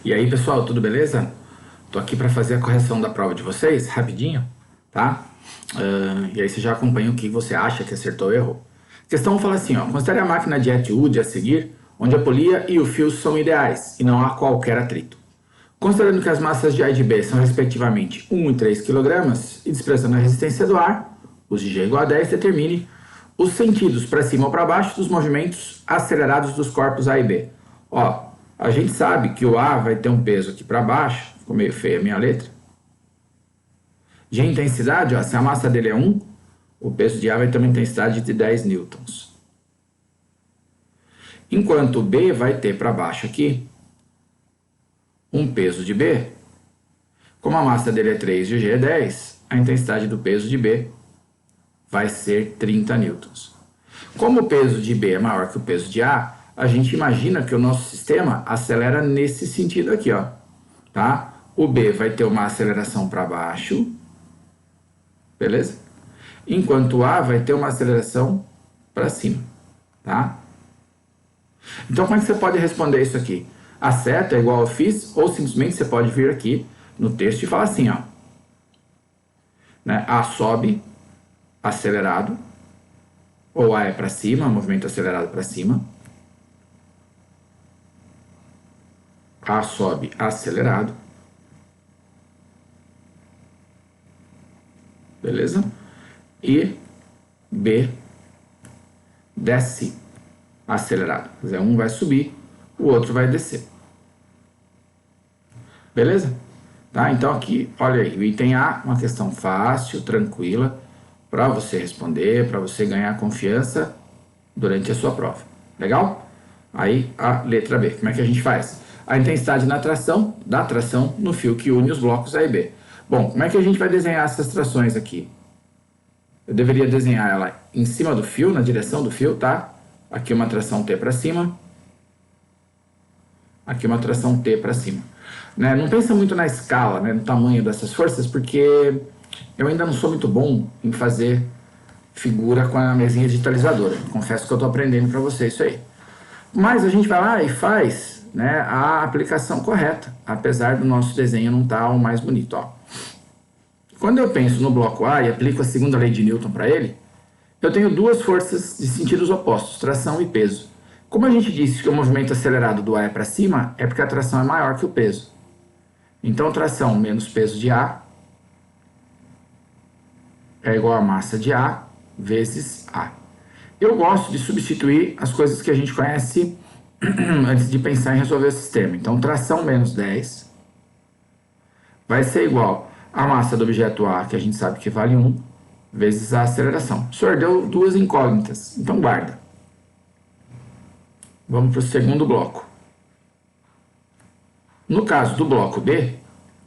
E aí, pessoal, tudo beleza? Tô aqui para fazer a correção da prova de vocês, rapidinho, tá? E aí você já acompanha o que você acha que acertou ou errou. A questão fala assim, ó, considere a máquina de etude a seguir, onde a polia e o fio são ideais e não há qualquer atrito. Considerando que as massas de A e de B são respectivamente 1 e 3 kg e desprezando a resistência do ar, use G igual a 10, determine os sentidos para cima ou para baixo dos movimentos acelerados dos corpos A e B. Ó, a gente sabe que o A vai ter um peso aqui para baixo, ficou meio feia a minha letra. De intensidade, ó, se a massa dele é 1, o peso de A vai ter uma intensidade de 10 newtons. Enquanto o B vai ter para baixo aqui um peso de B, como a massa dele é 3 e o G é 10, a intensidade do peso de B vai ser 30 newtons. Como o peso de B é maior que o peso de A, a gente imagina que o nosso sistema acelera nesse sentido aqui, ó, tá? O B vai ter uma aceleração para baixo, beleza? Enquanto o A vai ter uma aceleração para cima, tá? Então, como é que você pode responder isso aqui? A seta é igual eu fiz, ou simplesmente você pode vir aqui no texto e falar assim, ó, né? A sobe, acelerado, ou A é para cima, movimento acelerado para cima. A sobe, acelerado. Beleza? E B desce, acelerado. Quer dizer, um vai subir, o outro vai descer. Beleza? Tá? Então aqui, olha aí, o item A, uma questão fácil, tranquila, para você responder, para você ganhar confiança durante a sua prova. Legal? Aí a letra B, como é que a gente faz? A intensidade na tração, da tração no fio que une os blocos A e B. Bom, como é que a gente vai desenhar essas trações aqui? Eu deveria desenhar ela em cima do fio, na direção do fio, tá? Aqui uma tração T para cima. Aqui uma tração T para cima. Né? Não pensa muito na escala, né, no tamanho dessas forças, porque eu ainda não sou muito bom em fazer figura com a mesinha digitalizadora. Confesso que eu estou aprendendo para você isso aí. Mas a gente vai lá e faz, né, a aplicação correta, apesar do nosso desenho não estar o mais bonito. Ó. Quando eu penso no bloco A e aplico a segunda lei de Newton para ele, eu tenho duas forças de sentidos opostos, tração e peso. Como a gente disse que o movimento acelerado do A é para cima, é porque a tração é maior que o peso. Então, tração menos peso de A é igual a massa de A vezes A. Eu gosto de substituir as coisas que a gente conhece antes de pensar em resolver o sistema. Então, tração menos 10 vai ser igual a massa do objeto A, que a gente sabe que vale 1, vezes a aceleração. O senhor deu duas incógnitas, então guarda. Vamos para o segundo bloco. No caso do bloco B,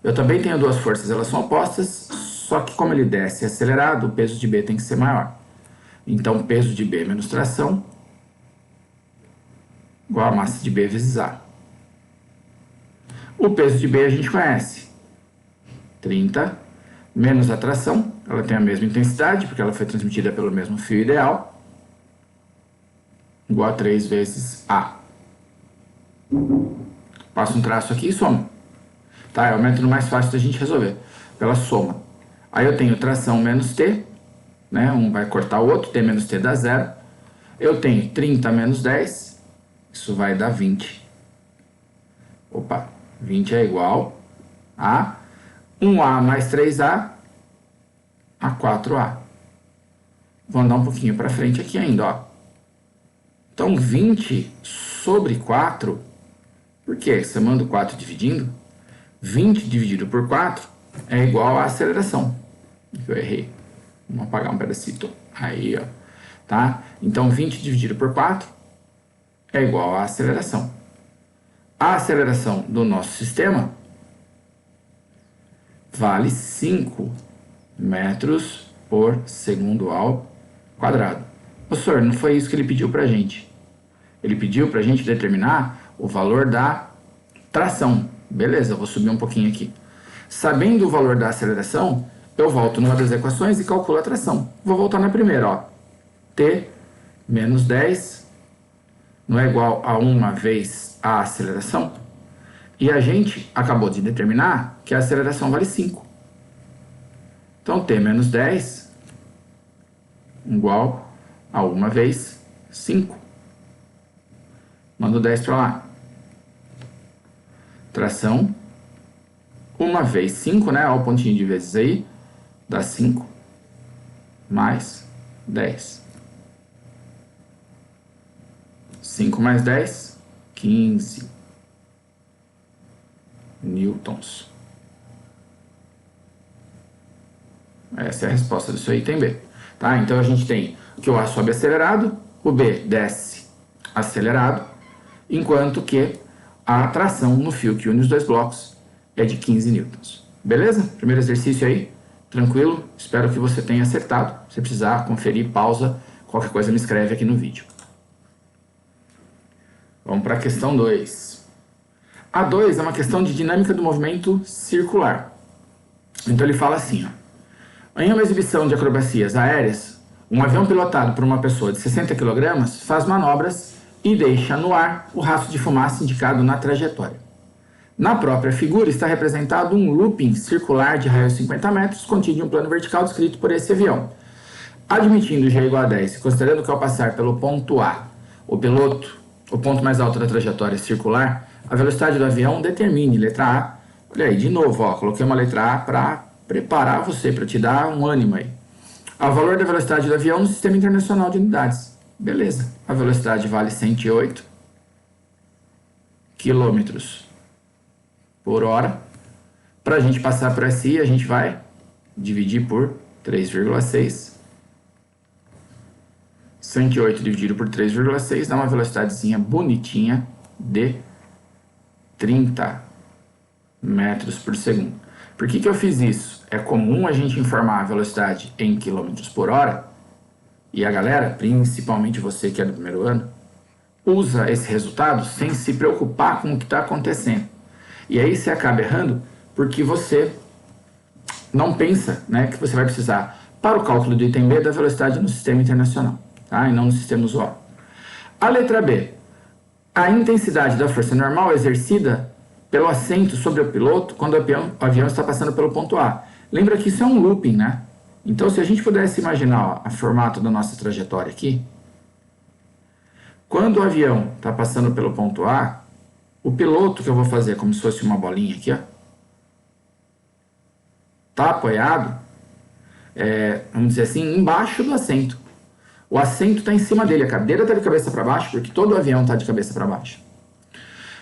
eu também tenho duas forças, elas são opostas, só que como ele desce acelerado, o peso de B tem que ser maior. Então, peso de B menos tração igual a massa de B vezes A. O peso de B a gente conhece. 30 menos a tração, ela tem a mesma intensidade, porque ela foi transmitida pelo mesmo fio ideal, igual a 3 vezes A. Passa um traço aqui e soma. Tá? É o método mais fácil da gente resolver, pela soma. Aí eu tenho tração menos T, né? Um vai cortar o outro, T menos T dá 0. Eu tenho 30 menos 10, isso vai dar 20. Opa, 20 é igual a 1A mais 3A a 4A. Vou andar um pouquinho para frente aqui ainda, ó. Então, 20 sobre 4, por quê? Você manda o 4 dividindo, 20 dividido por 4 é igual à aceleração. Eu errei. Vamos apagar um pedacito. Aí, ó. Tá? Então, 20 dividido por 4 é igual à aceleração. A aceleração do nosso sistema vale 5 metros por segundo ao quadrado. Professor, não foi isso que ele pediu pra gente. Ele pediu pra gente determinar o valor da tração. Beleza, vou subir um pouquinho aqui. Sabendo o valor da aceleração, eu volto numa das equações e calculo a tração. Vou voltar na primeira, ó. T menos 10 não é igual a 1 vez a aceleração? E a gente acabou de determinar que a aceleração vale 5. Então, t menos 10 igual a 1 vezes 5. Mando 10 para lá. Tração 1 vezes 5, né? Olha o pontinho de vezes aí. Dá 5 mais 10. 5 mais 10, 15 newtons. Essa é a resposta disso aí, item B. Tá? Então a gente tem que o A sobe acelerado, o B desce acelerado, enquanto que a tração no fio que une os dois blocos é de 15 newtons. Beleza? Primeiro exercício aí, tranquilo? Espero que você tenha acertado. Se precisar conferir, pausa, qualquer coisa me escreve aqui no vídeo. Vamos para a questão 2. A 2 é uma questão de dinâmica do movimento circular. Então ele fala assim, ó. Em uma exibição de acrobacias aéreas, um avião pilotado por uma pessoa de 60 kg faz manobras e deixa no ar o rastro de fumaça indicado na trajetória. Na própria figura está representado um looping circular de raio de 50 metros contido em um plano vertical descrito por esse avião. Admitindo g igual a 10 e considerando que ao passar pelo ponto A, o piloto, o ponto mais alto da trajetória circular, a velocidade do avião determine, letra A. Olha aí, de novo, ó, coloquei uma letra A para preparar você, para te dar um ânimo aí. O valor da velocidade do avião no Sistema Internacional de Unidades. Beleza, a velocidade vale 108 km por hora. Para a gente passar por SI, a gente vai dividir por 3,6. 108 dividido por 3,6 dá uma velocidadezinha bonitinha de 30 metros por segundo. Por que eu fiz isso? É comum a gente informar a velocidade em quilômetros por hora, e a galera, principalmente você que é do primeiro ano, usa esse resultado sem se preocupar com o que está acontecendo. E aí você acaba errando porque você não pensa, né, que você vai precisar, para o cálculo do item B, da velocidade no sistema internacional, tá? E não no sistema usual. A letra B. A intensidade da força normal exercida pelo assento sobre o piloto quando o avião está passando pelo ponto A. Lembra que isso é um looping, né? Então, se a gente pudesse imaginar o formato da nossa trajetória aqui, quando o avião está passando pelo ponto A, o piloto, que eu vou fazer como se fosse uma bolinha aqui, ó, está apoiado, vamos dizer assim, embaixo do assento. O assento está em cima dele, a cadeira está de cabeça para baixo, porque todo o avião está de cabeça para baixo.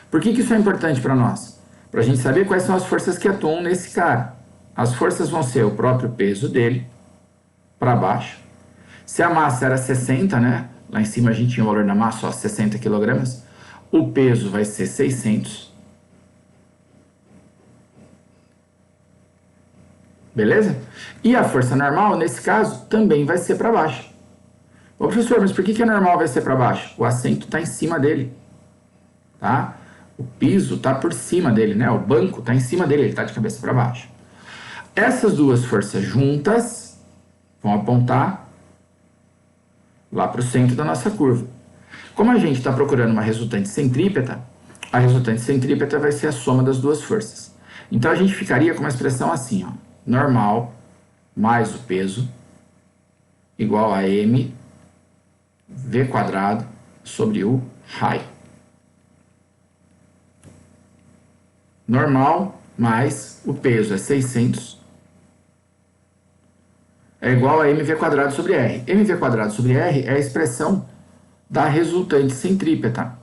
Por que isso é importante para nós? Para a gente saber quais são as forças que atuam nesse cara. As forças vão ser o próprio peso dele, para baixo. Se a massa era 60, né? Lá em cima a gente tinha o valor da massa, ó, 60 kg. O peso vai ser 600. Beleza? E a força normal, nesse caso, também vai ser para baixo. Ô professor, mas por que a normal vai ser para baixo? O assento está em cima dele. Tá? O piso está por cima dele, né? O banco está em cima dele, ele está de cabeça para baixo. Essas duas forças juntas vão apontar lá para o centro da nossa curva. Como a gente está procurando uma resultante centrípeta, a resultante centrípeta vai ser a soma das duas forças. Então a gente ficaria com uma expressão assim, ó, normal mais o peso igual a m v quadrado sobre u raio. Normal mais o peso é 600 é igual a mv quadrado sobre r. mv quadrado sobre r é a expressão da resultante centrípeta.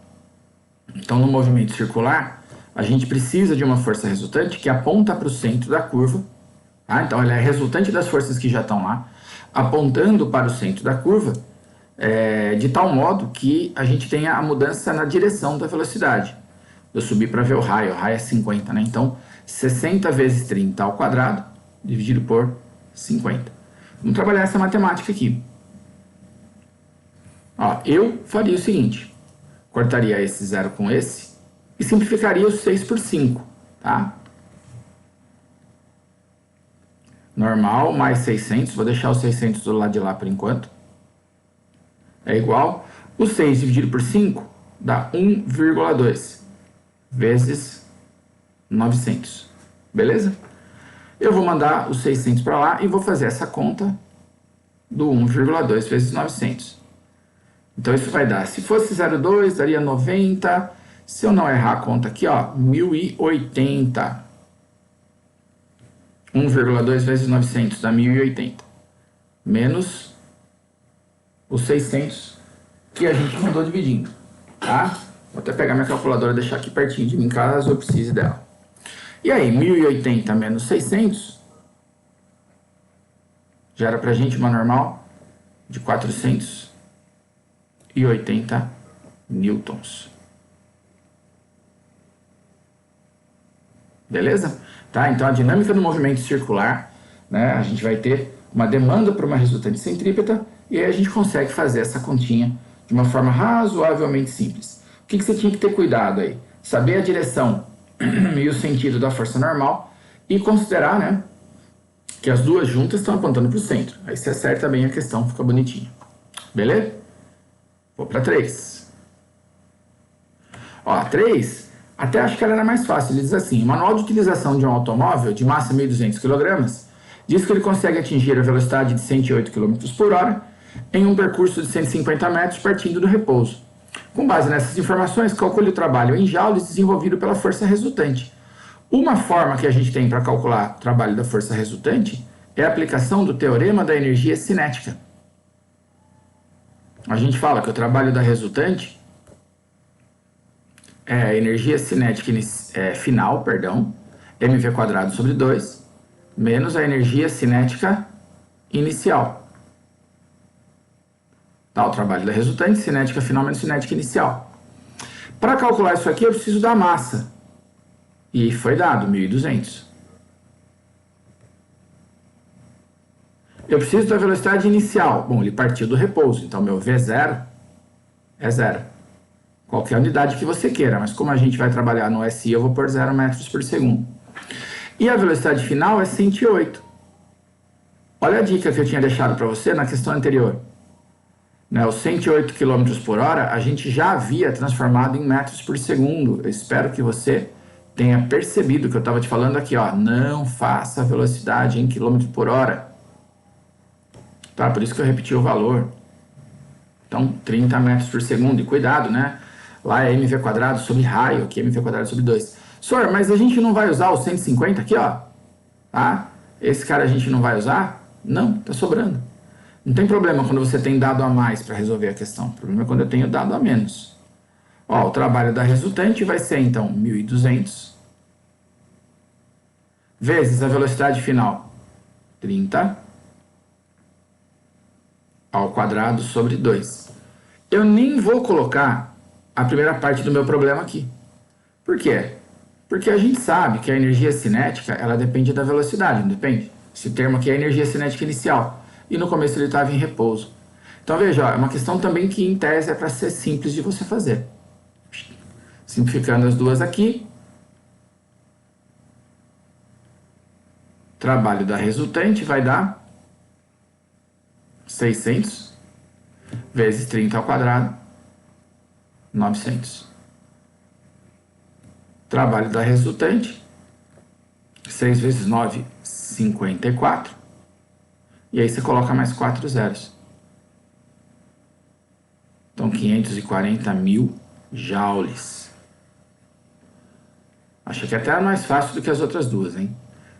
Então, no movimento circular, a gente precisa de uma força resultante que aponta para o centro da curva. Tá? Então, ela é resultante das forças que já estão lá, apontando para o centro da curva, de tal modo que a gente tenha a mudança na direção da velocidade. Eu subi para ver o raio é 50, né? Então, 60 vezes 30 ao quadrado, dividido por 50. Vamos trabalhar essa matemática aqui. Ó, eu faria o seguinte, cortaria esse zero com esse e simplificaria o 6 por 5, tá? Normal mais 600, vou deixar os 600 do lado de lá por enquanto, é igual, o 6 dividido por 5 dá 1,2 vezes 900. Beleza? Eu vou mandar os 600 para lá e vou fazer essa conta do 1,2 vezes 900. Então isso vai dar, se fosse 0,2, daria 90. Se eu não errar a conta aqui, ó, 1080. 1,2 vezes 900 dá 1080. Menos os 600 que a gente mandou dividindo, tá? Vou até pegar minha calculadora e deixar aqui pertinho de mim, caso eu precise dela. E aí, 1080 menos 600 gera pra gente uma normal de 480 newtons. Beleza? Tá? Então a dinâmica do movimento circular, né, a gente vai ter uma demanda para uma resultante centrípeta e aí a gente consegue fazer essa continha de uma forma razoavelmente simples. O que você tinha que ter cuidado aí? Saber a direção e o sentido da força normal e considerar, né, que as duas juntas estão apontando para o centro. Aí você acerta bem a questão, fica bonitinho. Beleza? Vou para 3. Ó, a 3, até acho que ela era mais fácil. Ele diz assim: o manual de utilização de um automóvel de massa 1.200 kg diz que ele consegue atingir a velocidade de 108 km por hora em um percurso de 150 metros partindo do repouso. Com base nessas informações, calcule o trabalho em joules desenvolvido pela força resultante. Uma forma que a gente tem para calcular o trabalho da força resultante é a aplicação do teorema da energia cinética. A gente fala que o trabalho da resultante é a energia cinética final, mv² sobre 2, menos a energia cinética inicial. Tá, o trabalho da resultante, cinética final menos cinética inicial. Para calcular isso aqui, eu preciso da massa. E foi dado, 1.200. Eu preciso da velocidade inicial. Bom, ele partiu do repouso, então meu V0 é 0. Qualquer unidade que você queira, mas como a gente vai trabalhar no SI, eu vou pôr 0 metros por segundo. E a velocidade final é 108. Olha a dica que eu tinha deixado para você na questão anterior. Né, os 108 km por hora a gente já havia transformado em metros por segundo. Eu espero que você tenha percebido o que eu estava te falando aqui, ó. Não faça velocidade em quilômetro por hora. Tá? Por isso que eu repeti o valor. Então, 30 metros por segundo. E cuidado, né? Lá é mv² sobre raio, aqui é mv² sobre 2. Senhor, mas a gente não vai usar o 150 aqui, ó? Tá? Esse cara a gente não vai usar? Não, tá sobrando. Não tem problema quando você tem dado a mais para resolver a questão. O problema é quando eu tenho dado a menos. Ó, o trabalho da resultante vai ser, então, 1.200 vezes a velocidade final, 30 ao quadrado sobre 2. Eu nem vou colocar a primeira parte do meu problema aqui. Por quê? Porque a gente sabe que a energia cinética, ela depende da velocidade, não depende? Esse termo aqui é a energia cinética inicial. E no começo ele estava em repouso. Então veja, ó, é uma questão também que em tese é para ser simples de você fazer. Simplificando as duas aqui. Trabalho da resultante vai dar 600 vezes 30 ao quadrado, 900. Trabalho da resultante, 6 vezes 9, 54. E aí você coloca mais 4 zeros. Então, 540 mil joules. Achei que até era mais fácil do que as outras duas, hein?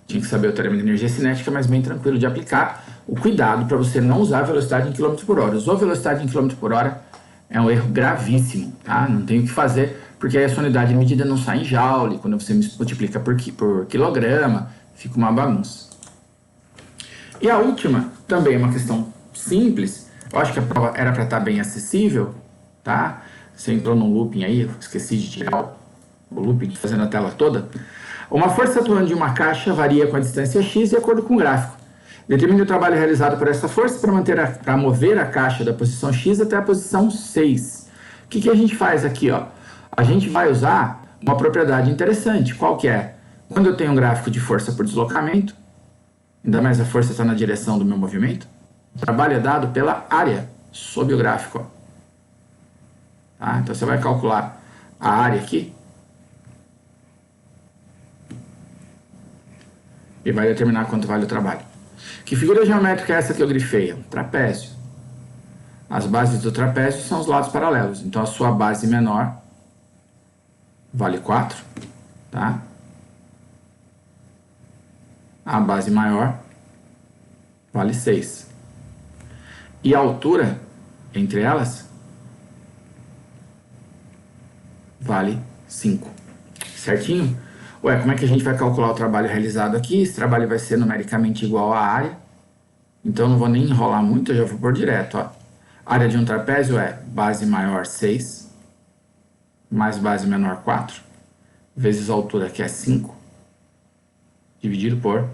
Tinha que saber o teorema de energia cinética, mas bem tranquilo de aplicar. O cuidado para você não usar a velocidade em km por hora. Usou velocidade em km por hora, é um erro gravíssimo, tá? Não tem o que fazer, porque aí a sua unidade de medida não sai em joule. Quando você multiplica por quilograma, fica uma bagunça. E a última, também é uma questão simples. Eu acho que a prova era para estar bem acessível, tá? Você entrou num looping aí, eu esqueci de tirar o looping, fazendo a tela toda. Uma força atuando em uma caixa varia com a distância x de acordo com o gráfico. Determine o trabalho realizado por essa força para mover a caixa da posição x até a posição 6. O que a gente faz aqui, ó? A gente vai usar uma propriedade interessante. Qual que é? Quando eu tenho um gráfico de força por deslocamento, ainda mais a força está na direção do meu movimento, o trabalho é dado pela área sob o gráfico. Ó. Tá? Então você vai calcular a área aqui E vai determinar quanto vale o trabalho. Que figura geométrica é essa que eu grifei? Um trapézio. As bases do trapézio são os lados paralelos. Então, a sua base menor vale 4, tá? A base maior vale 6. E a altura entre elas vale 5. Certinho? Ué, como é que a gente vai calcular o trabalho realizado aqui? Esse trabalho vai ser numericamente igual à área. Então, não vou nem enrolar muito, eu já vou por direto, ó. Área de um trapézio é base maior 6, mais base menor 4, vezes a altura, que é 5, dividido por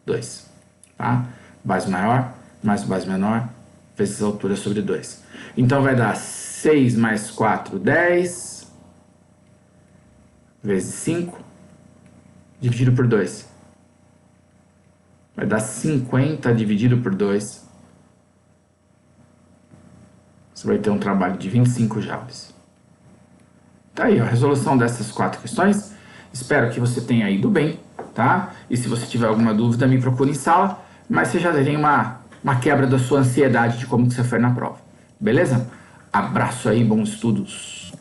2, tá? Base maior mais base menor, vezes a altura sobre 2. Então, vai dar 6 mais 4, 10, vezes 5, dividido por 2. Vai dar 50 dividido por 2. Você vai ter um trabalho de 25 joules. Tá aí, ó, a resolução dessas 4 questões. Espero que você tenha ido bem, tá? E se você tiver alguma dúvida, me procure em sala. Mas você já tem uma quebra da sua ansiedade de como que você foi na prova. Beleza? Abraço aí, bons estudos!